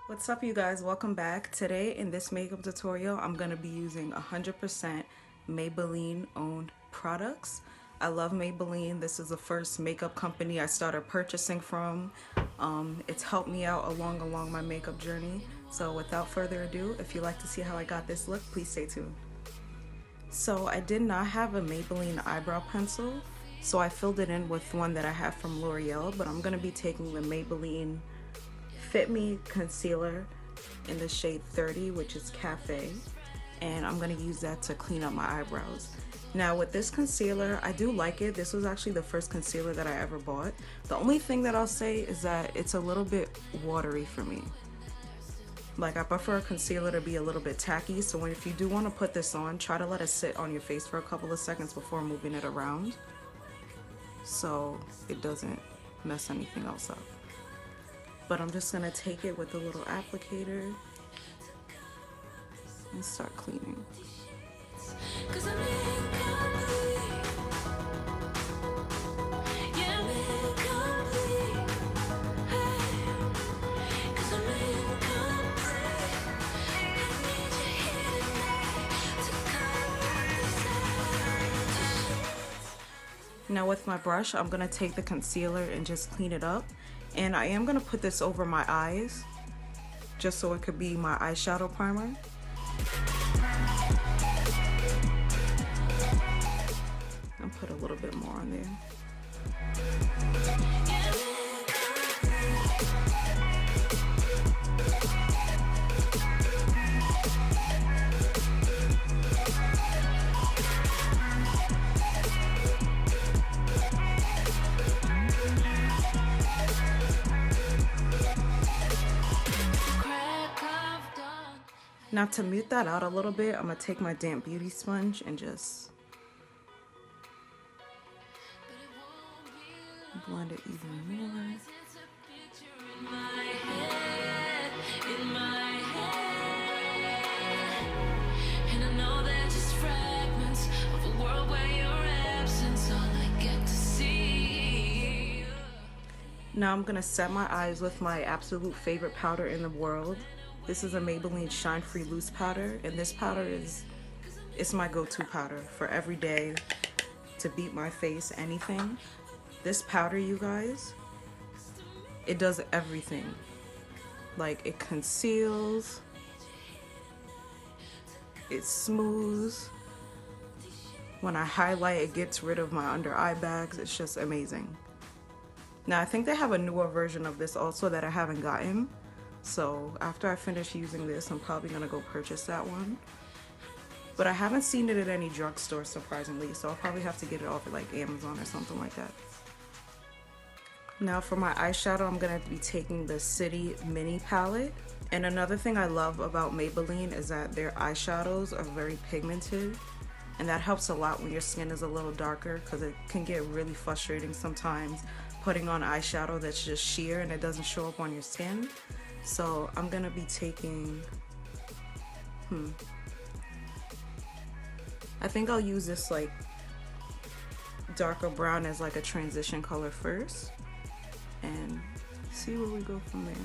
What's up, you guys? Welcome back. Today in this makeup tutorial I'm going to be using 100% Maybelline owned products. I love Maybelline. This is the first makeup company I started purchasing from. It's helped me out along my makeup journey. So without further ado, if you'd like to see how I got this look, please stay tuned. So I did not have a Maybelline eyebrow pencil, so I filled it in with one that I have from L'Oreal, but I'm going to be taking the Maybelline Fit Me concealer in the shade 30, which is Cafe, and I'm going to use that to clean up my eyebrows. Now with this concealer, I do like it. This was actually the first concealer that I ever bought. The only thing that I'll say is that it's a little bit watery for me. Like, I prefer a concealer to be a little bit tacky, so if you do want to put this on, try to let it sit on your face for a couple of seconds before moving it around so it doesn't mess anything else up. But I'm just gonna take it with a little applicator and start cleaning. Now with my brush, I'm gonna take the concealer and just clean it up. And I am gonna put this over my eyes, just so it could be my eyeshadow primer. I'll put a little bit more on there. Now to mute that out a little bit, I'm gonna take my damp beauty sponge and just blend it even more. Now I'm gonna set my eyes with my absolute favorite powder in the world. This is a Maybelline Shine Free Loose powder, and this powder it's my go-to powder for every day to beat my face, anything. This powder, you guys, it does everything. Like, it conceals, it smooths. When I highlight, it gets rid of my under eye bags. It's just amazing. Now I think they have a newer version of this also that I haven't gotten. So after I finish using this, I'm probably gonna go purchase that one. But I haven't seen it at any drugstore, surprisingly, so I'll probably have to get it off at like Amazon or something like that. Now for my eyeshadow, I'm gonna be taking the City Mini palette. And another thing I love about Maybelline is that their eyeshadows are very pigmented, and that helps a lot when your skin is a little darker, because it can get really frustrating sometimes putting on eyeshadow that's just sheer and it doesn't show up on your skin. So I'm gonna be taking, I think I'll use this like darker brown as like a transition color first and see where we go from there.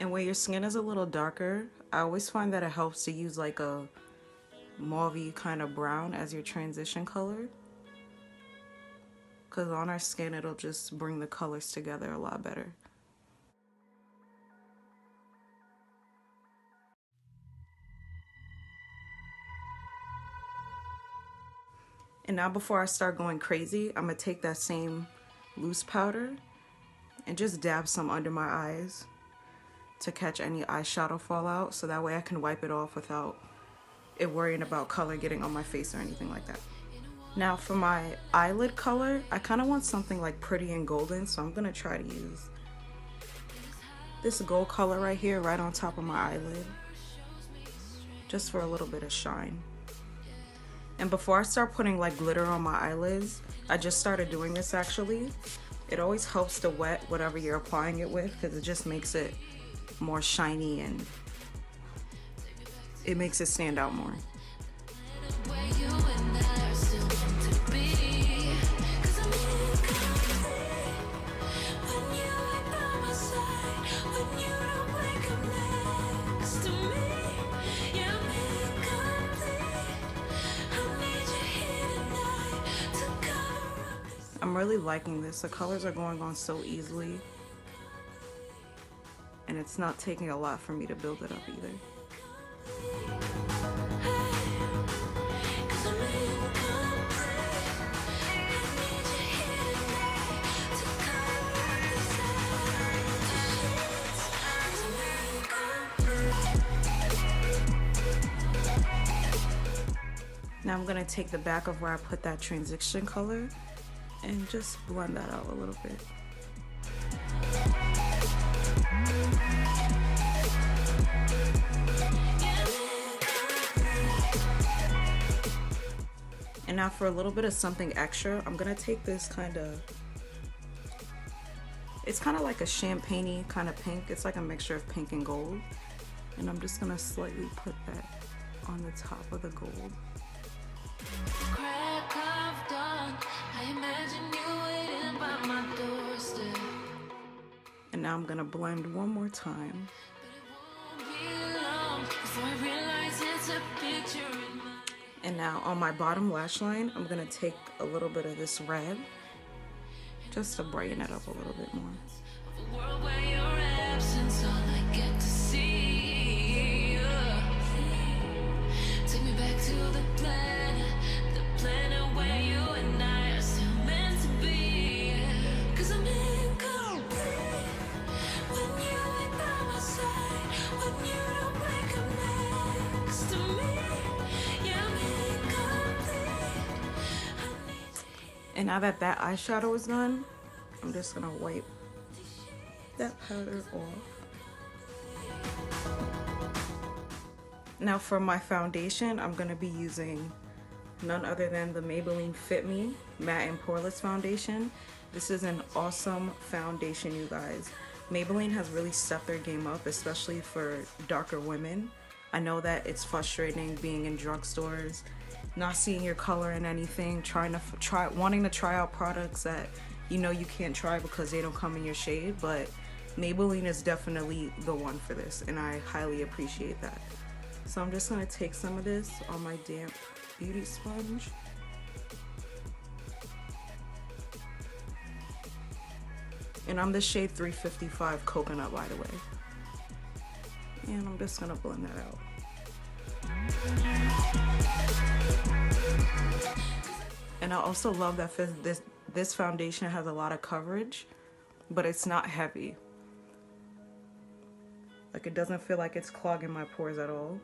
And where your skin is a little darker, I always find that it helps to use like a mauvey kind of brown as your transition color, because on our skin it'll just bring the colors together a lot better. And now before I start going crazy, I'm gonna take that same loose powder and just dab some under my eyes to catch any eyeshadow fallout, so that way I can wipe it off without it worrying about color getting on my face or anything like that. Now for my eyelid color, I kind of want something like pretty and golden, so I'm gonna try to use this gold color right here, right on top of my eyelid, just for a little bit of shine. And before I start putting like glitter on my eyelids, I just started doing this actually. It always helps to wet whatever you're applying it with, because it just makes it more shiny and it makes it stand out more. I'm really liking this. The colors are going on so easily. And it's not taking a lot for me to build it up either. Now I'm gonna take the back of where I put that transition color and just blend that out a little bit. And now for a little bit of something extra, I'm gonna take this it's kind of like a champagne-y kind of pink. It's like a mixture of pink and gold. And I'm just gonna slightly put that on the top of the gold. Crack of dawn, I imagine you waiting by my doorstep. And now I'm gonna blend one more time. And now on my bottom lash line, I'm gonna take a little bit of this red just to brighten it up a little bit more. Take me back to the planet where you and I are still meant to be. 'Cause I'm incomplete when you ain't by my side, when you don't wake up next to me. Yeah, I'm incomplete. And now that that eyeshadow is done, I'm just gonna wipe that powder off. Now for my foundation, I'm gonna be using none other than the Maybelline Fit Me Matte and Poreless Foundation. This is an awesome foundation, you guys. Maybelline has really stepped their game up, especially for darker women. I know that it's frustrating being in drugstores, not seeing your color in anything, wanting to try out products that you know you can't try because they don't come in your shade, but Maybelline is definitely the one for this, and I highly appreciate that. So I'm just gonna take some of this on my damp beauty sponge. And I'm the shade 355 Coconut, by the way. And I'm just gonna blend that out. And I also love that this foundation has a lot of coverage, but it's not heavy. Like, it doesn't feel like it's clogging my pores at all.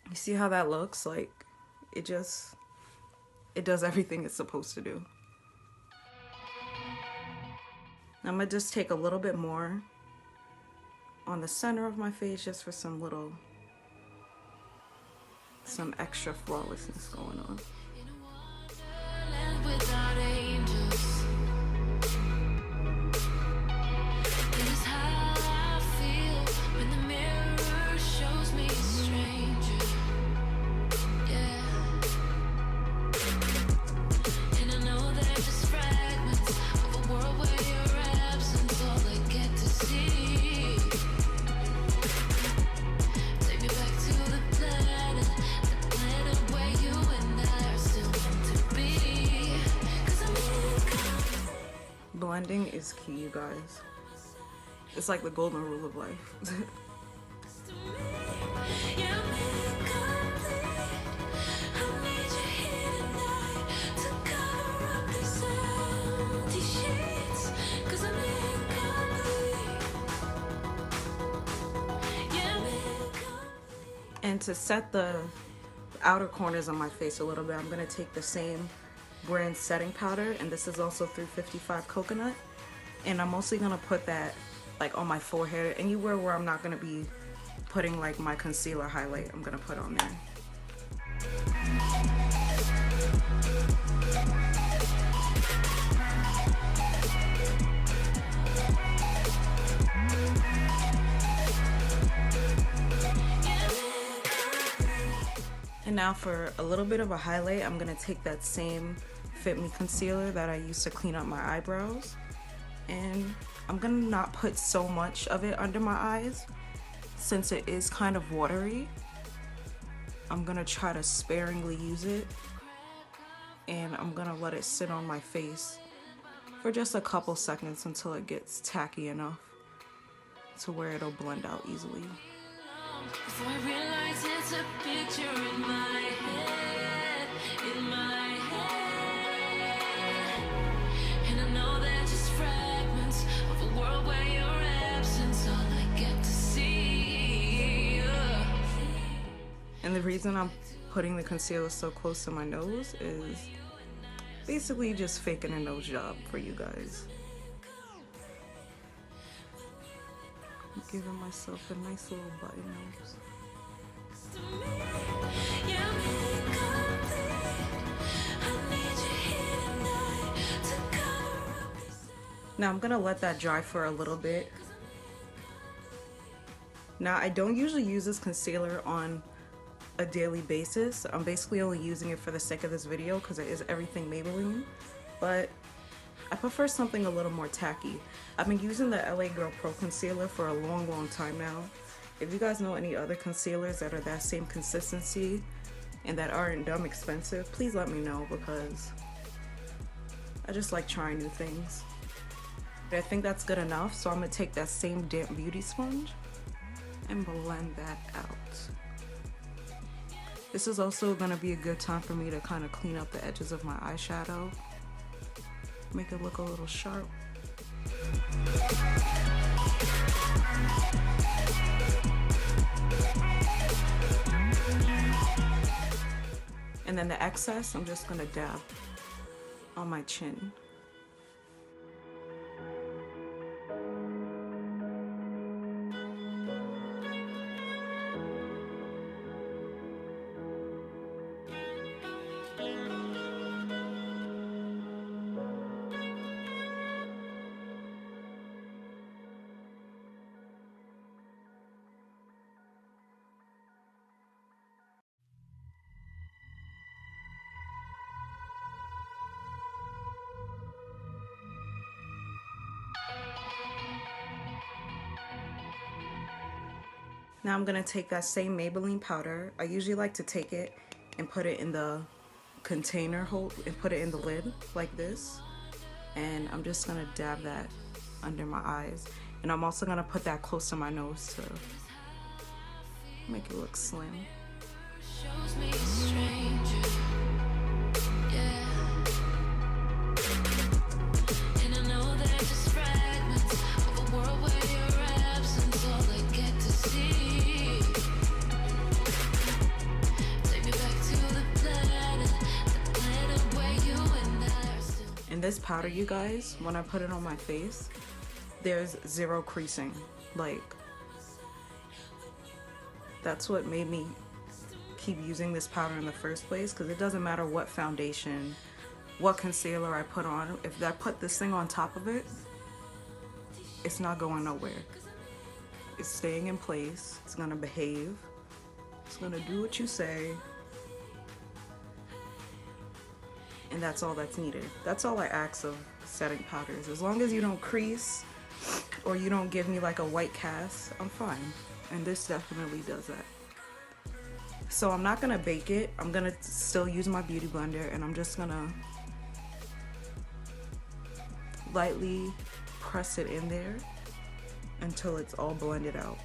You see how that looks? Like, it does everything it's supposed to do. I'm gonna just take a little bit more on the center of my face just for some extra flawlessness going on. Blending is key, you guys. It's like the golden rule of life. And to set the outer corners of my face a little bit, I'm gonna take the same brand setting powder, and this is also 355 Coconut, and I'm mostly gonna put that like on my forehead, anywhere where I'm not gonna be putting like my concealer highlight I'm gonna put on there. And now for a little bit of a highlight, I'm gonna take that same Fit Me concealer that I used to clean up my eyebrows, and I'm gonna not put so much of it under my eyes since it is kind of watery. I'm gonna try to sparingly use it, and I'm gonna let it sit on my face for just a couple seconds until it gets tacky enough to where it'll blend out easily. Before I realize it's a picture in my head, and I know they're just fragments of a world where your absence all I get to see. And the reason I'm putting the concealer so close to my nose is basically just faking a nose job for you guys. I'm giving myself a nice little button nose. Now I'm gonna let that dry for a little bit. Now I don't usually use this concealer on a daily basis. I'm basically only using it for the sake of this video because it is everything Maybelline, but I prefer something a little more tacky. I've been using the LA Girl Pro Concealer for a long time now. If you guys know any other concealers that are that same consistency and that aren't dumb expensive, please let me know because I just like trying new things. But I think that's good enough, so I'm gonna take that same damp beauty sponge and blend that out. This is also gonna be a good time for me to kind of clean up the edges of my eyeshadow, make it look a little sharp. And then the excess, I'm just gonna dab on my chin. Now I'm gonna take that same Maybelline powder. I usually like to take it and put it in the container hole and put it in the lid like this. And I'm just gonna dab that under my eyes. And I'm also gonna put that close to my nose to make it look slim. Shows me a stranger. Yeah. And I know they're just fragments of a world where your absence all I get to see. Take me back to the planet where you and I are still. And this powder, you guys, when I put it on my face, there's zero creasing. Like, that's what made me keep using this powder in the first place, because it doesn't matter what foundation, what concealer I put on, if I put this thing on top of it, it's not going nowhere. It's staying in place, it's gonna behave, it's gonna do what you say, and that's all that's needed. That's all I ask of setting powders. As long as you don't crease or you don't give me like a white cast, I'm fine. And this definitely does that. So I'm not gonna bake it. I'm gonna still use my beauty blender, and I'm just gonna lightly press it in there until it's all blended out.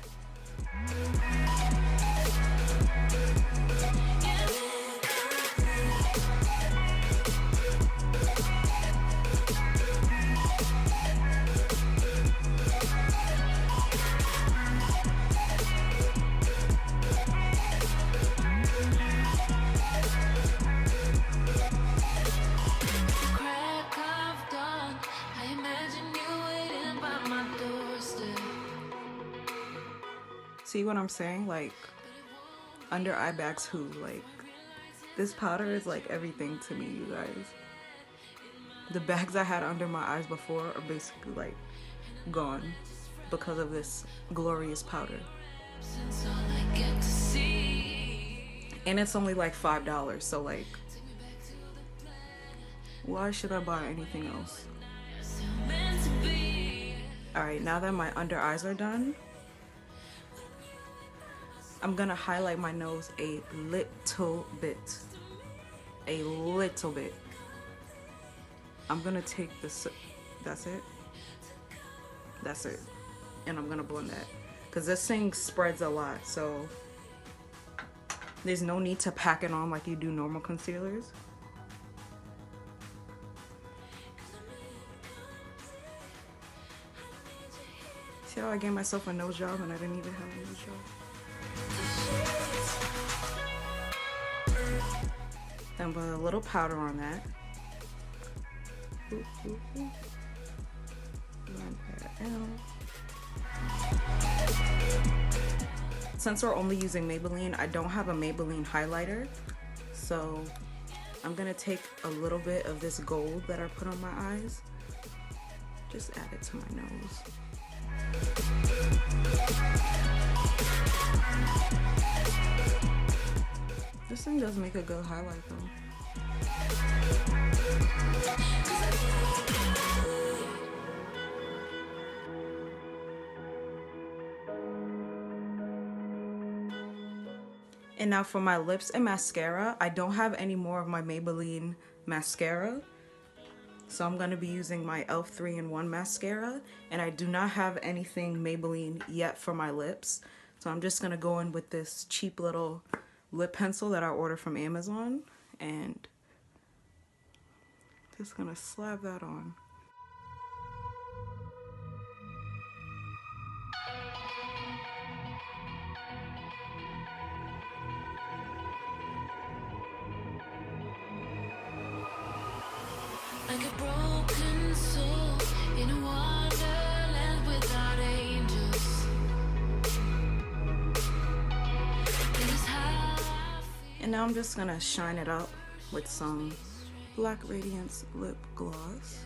Crack of dawn, I imagine you waiting by my doorstep. See what I'm saying? Like, under eye bags who? Like, this powder is like everything to me, you guys. The bags I had under my eyes before are basically like gone because of this glorious powder. And it's only like $5, so like, why should I buy anything else? Alright, now that my under eyes are done, I'm gonna highlight my nose a little bit. A little bit. I'm gonna take this, that's it. That's it. And I'm gonna blend that. Because this thing spreads a lot, so there's no need to pack it on like you do normal concealers. See how I gave myself a nose job and I didn't even have a nose job? Then put a little powder on that. Blend that out. Since we're only using Maybelline, I don't have a Maybelline highlighter, so I'm gonna take a little bit of this gold that I put on my eyes, just add it to my nose. This thing does make a good highlight though. And now for my lips and mascara, I don't have any more of my Maybelline mascara. So I'm going to be using my e.l.f. 3-in-1 mascara. And I do not have anything Maybelline yet for my lips. So I'm just going to go in with this cheap little lip pencil that I ordered from Amazon. And just going to slap that on. Like a broken soul in a wonderland without angels. This is how I feel. And now I'm just gonna shine it up with some Black Radiance lip gloss.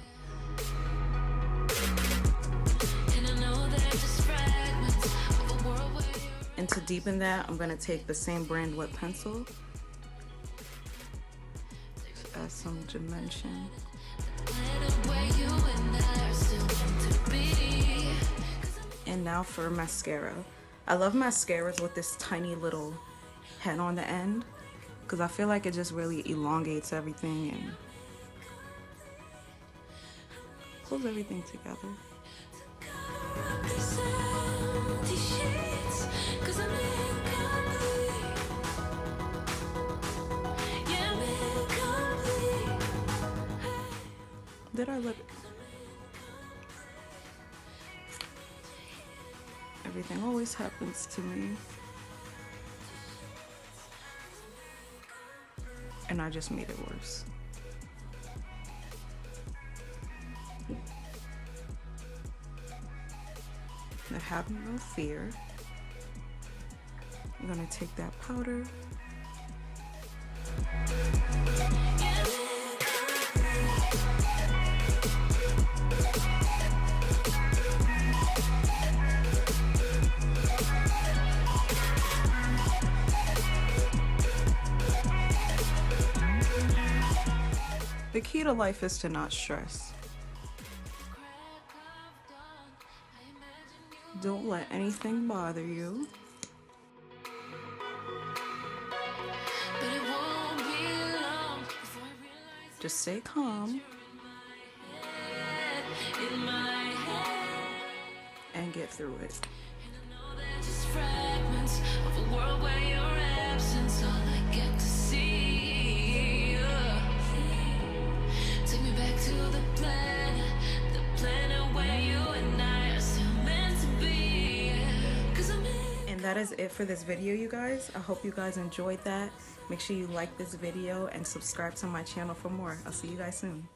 And I know they're just fragments of a world where you're And to deepen that, I'm gonna take the same brand lip pencil. Just add some dimension. And now for mascara. I love mascaras with this tiny little head on the end because I feel like it just really elongates everything and pulls everything together. Did I look? Everything always happens to me. And I just made it worse. Now have no fear. I'm gonna take that powder. The key to life is to not stress. Don't let anything bother you. but it won't be long before I realize Just stay calm in my head. and get through it. And I know they're just fragments of a world where your absence all I get to see. Take me back to the planet where you and I are still meant to be. 'Cause I'm in. And that is it for this video, you guys. I hope you guys enjoyed that. Make sure you like this video and subscribe to my channel for more. I'll see you guys soon.